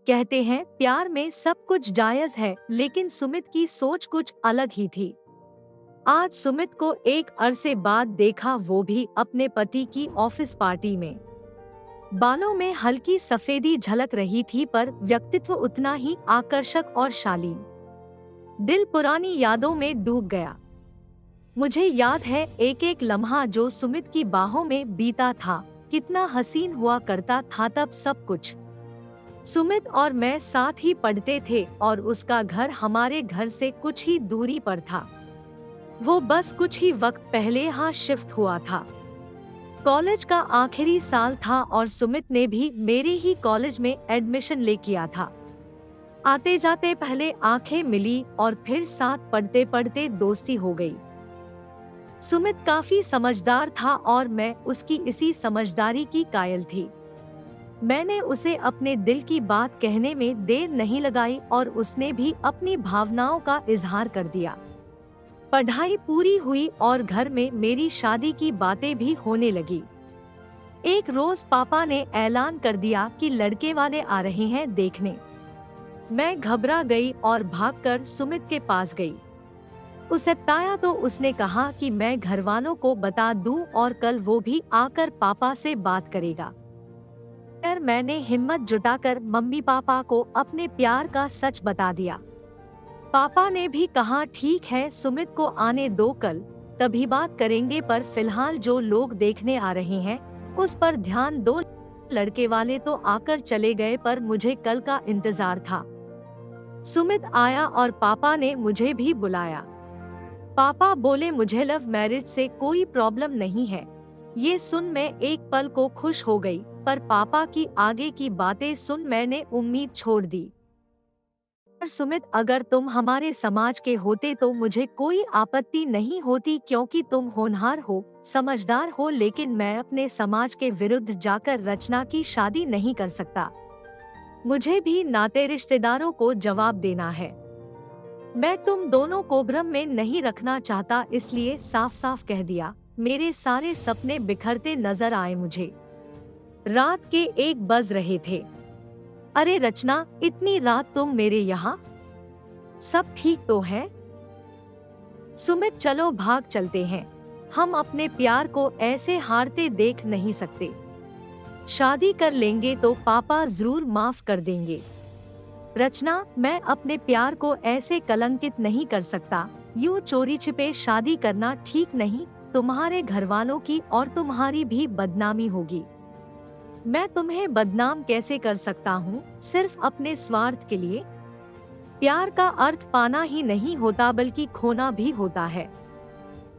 कहते हैं प्यार में सब कुछ जायज है, लेकिन सुमित की सोच कुछ अलग ही थी। आज सुमित को एक अरसे बाद देखा, वो भी अपने पति की ऑफिस पार्टी में। बालों में हल्की सफेदी झलक रही थी, पर व्यक्तित्व उतना ही आकर्षक और शालीन। दिल पुरानी यादों में डूब गया। मुझे याद है एक एक लम्हा जो सुमित की बाहों में बीता था, कितना हसीन हुआ करता था तब सब कुछ। सुमित और मैं साथ ही पढ़ते थे और उसका घर हमारे घर से कुछ ही दूरी पर था। वो बस कुछ ही वक्त पहले यहाँ शिफ्ट हुआ था। कॉलेज का आखिरी साल था और सुमित ने भी मेरे ही कॉलेज में एडमिशन ले किया था। आते जाते पहले आंखें मिली और फिर साथ पढ़ते पढ़ते दोस्ती हो गई। सुमित काफी समझदार था और मैं उसकी इसी समझदारी की कायल थी। मैंने उसे अपने दिल की बात कहने में देर नहीं लगाई और उसने भी अपनी भावनाओं का इजहार कर दिया। पढ़ाई पूरी हुई और घर में मेरी शादी की बातें भी होने लगी। एक रोज पापा ने ऐलान कर दिया कि लड़के वाले आ रहे हैं देखने। मैं घबरा गई और भागकर सुमित के पास गई। उसे बताया तो उसने कहा कि मैं घरवालों को बता दूं और कल वो भी आकर पापा से बात करेगा। फिर मैंने हिम्मत जुटाकर मम्मी पापा को अपने प्यार का सच बता दिया। पापा ने भी कहा ठीक है, सुमित को आने दो, कल तभी बात करेंगे, पर फिलहाल जो लोग देखने आ रहे हैं उस पर ध्यान दो। लड़के वाले तो आकर चले गए, पर मुझे कल का इंतजार था। सुमित आया और पापा ने मुझे भी बुलाया। पापा बोले मुझे लव मैरिज से कोई प्रॉब्लम नहीं है। ये सुन मैं एक पल को खुश हो गई, पर पापा की आगे की बातें सुन मैंने उम्मीद छोड़ दी। सुमित, अगर तुम हमारे समाज के होते तो मुझे कोई आपत्ति नहीं होती, क्योंकि तुम होनहार हो, समझदार हो, लेकिन मैं अपने समाज के विरुद्ध जाकर रचना की शादी नहीं कर सकता। मुझे भी नाते रिश्तेदारों को जवाब देना है। मैं तुम दोनों को भ्रम में नहीं रखना चाहता, इसलिए साफ साफ कह दिया। मेरे सारे सपने बिखरते नजर आए मुझे। रात के 1 बज रहे थे। अरे रचना, इतनी रात तुम मेरे यहाँ? सब ठीक तो है? सुमित, चलो भाग चलते हैं। हम अपने प्यार को ऐसे हारते देख नहीं सकते। शादी कर लेंगे तो पापा जरूर माफ कर देंगे। रचना, मैं अपने प्यार को ऐसे कलंकित नहीं कर सकता। यूं चोरी छिपे शादी करना ठीक नहीं। तुम्हारे घरवालों की और तुम्हारी भी बदनामी होगी। मैं तुम्हें बदनाम कैसे कर सकता हूँ, सिर्फ अपने स्वार्थ के लिए? प्यार का अर्थ पाना ही नहीं होता, बल्कि खोना भी होता है।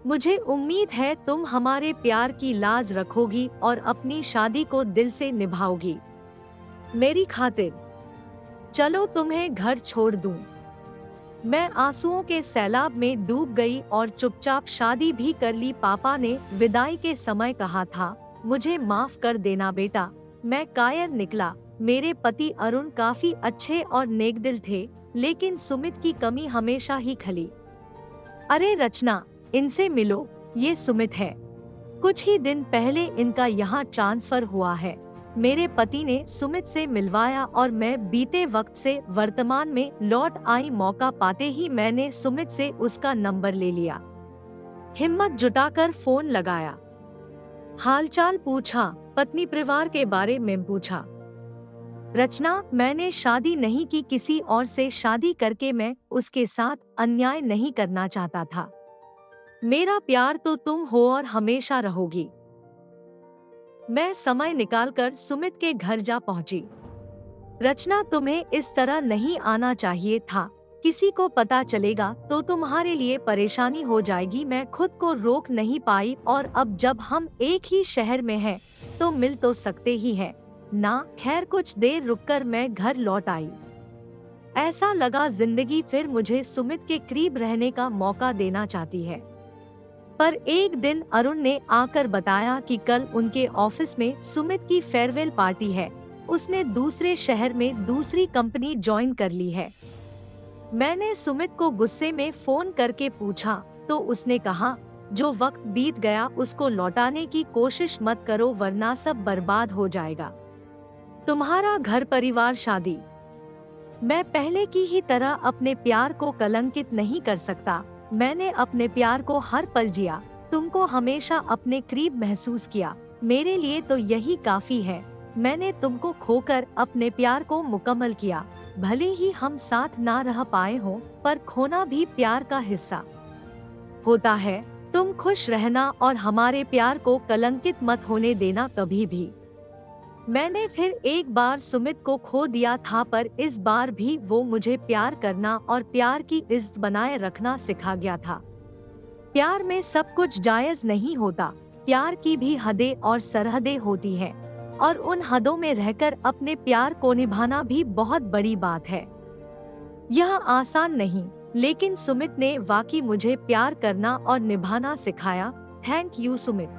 मुझे उम्मीद है तुम हमारे प्यार की लाज रखोगी और अपनी शादी को दिल से निभाओगी मेरी खातिर। चलो तुम्हें घर छोड़ दूं। मैं आंसुओं के सैलाब में डूब गई और चुपचाप शादी भी कर ली। पापा ने विदाई के समय कहा था, मुझे माफ कर देना बेटा। मैं कायर निकला। मेरे पति अरुण काफी अच्छे और नेकदिल थे, लेकिन सुमित की कमी हमेशा ही खली। अरे रचना, इनसे मिलो, ये सुमित है। कुछ ही दिन पहले इनका यहाँ ट्रांसफर हुआ है। मेरे पति ने सुमित से मिलवाया और मैं बीते वक्त से वर्तमान में लौट आई। मौका पाते ही मैंने सुमित से उसका नंबर ले लिया। हिम्मत जुटाकर फोन लगाया। हालचाल पूछा, पत्नी परिवार के बारे में पूछा। रचना, मैंने शादी नहीं की, किसी और से शादी करके मैं उसके साथ अन्याय नहीं करना चाहता था। मेरा प्यार तो तुम हो और हमेशा रहोगी। मैं समय निकालकर सुमित के घर जा पहुंची। रचना, तुम्हें इस तरह नहीं आना चाहिए था। किसी को पता चलेगा तो तुम्हारे लिए परेशानी हो जाएगी। मैं खुद को रोक नहीं पाई, और अब जब हम एक ही शहर में हैं, तो मिल तो सकते ही हैं ना। खैर, कुछ देर रुककर मैं घर लौट आई। ऐसा लगा जिंदगी फिर मुझे सुमित के करीब रहने का मौका देना चाहती है। पर एक दिन अरुण ने आकर बताया कि कल उनके ऑफिस में सुमित की फेयरवेल पार्टी है। उसने दूसरे शहर में दूसरी कंपनी ज्वाइन कर ली है। मैंने सुमित को गुस्से में फोन करके पूछा तो उसने कहा, जो वक्त बीत गया उसको लौटाने की कोशिश मत करो, वरना सब बर्बाद हो जाएगा। तुम्हारा घर परिवार, शादी, मैं पहले की ही तरह अपने प्यार को कलंकित नहीं कर सकता। मैंने अपने प्यार को हर पल जिया, तुमको हमेशा अपने करीब महसूस किया। मेरे लिए तो यही काफी है। मैंने तुमको खोकर अपने प्यार को मुकम्मल किया। भले ही हम साथ ना रह पाए हों, पर खोना भी प्यार का हिस्सा होता है। तुम खुश रहना और हमारे प्यार को कलंकित मत होने देना कभी भी। मैंने फिर एक बार सुमित को खो दिया था, पर इस बार भी वो मुझे प्यार करना और प्यार की इज्जत बनाए रखना सिखा गया था। प्यार में सब कुछ जायज नहीं होता। प्यार की भी हदें और सरहदें होती हैं, और उन हदों में रहकर अपने प्यार को निभाना भी बहुत बड़ी बात है। यह आसान नहीं, लेकिन सुमित ने वाकई मुझे प्यार करना और निभाना सिखाया। Thank you Sumit.